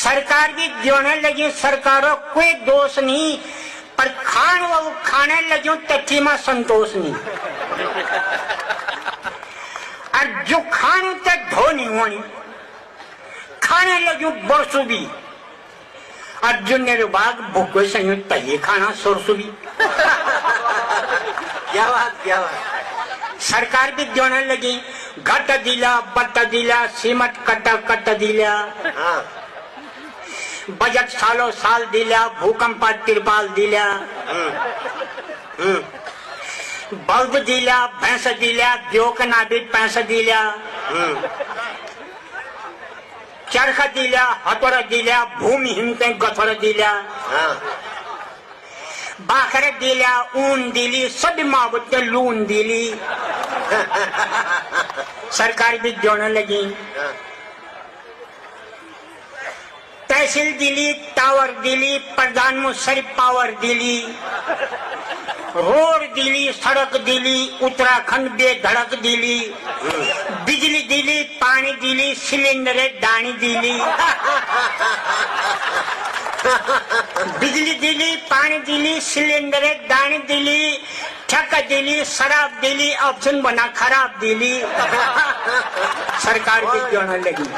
सरकार भी देने लगी, सरकारों कोई दोष नहीं, पर खाने लगे तथी में संतोष नहीं। और जो खाने तक धो नहीं होनी, खाने लगे बरसों भी, और जो निर्भाग भूखे संयुक्त ये खाना सरसों भी। क्या बात। सरकार भी देने लगी, घट दिला, बट दिला, सीमट कट दिला, बजट सालों साल दिला, भूकंप तिरपाल दिला, बल्ब दिला, भैंस दिला, जोक नाबी पैंस दिला, चरख दिला, हथोर दिला, भूमि हिमते गथोर दिला, बाखर दिला, ऊन दिली, सब माबूत लून दिली। सरकार भी देने लगी, तहसील दिली, टावर दिली, प्रधान मुशर्री पावर दिली, रोड दिली, सड़क दिली, उत्तराखंड बेधड़क दिली, बिजली दिली, पानी दिली, सिलेंडर दानी दिली। बिजली दिली, पानी दिली, सिलेंडर दानी दिली, ठक दिली, शराब दिली, ऑप्शन बना खराब दिली। सरकार भी देने लगी।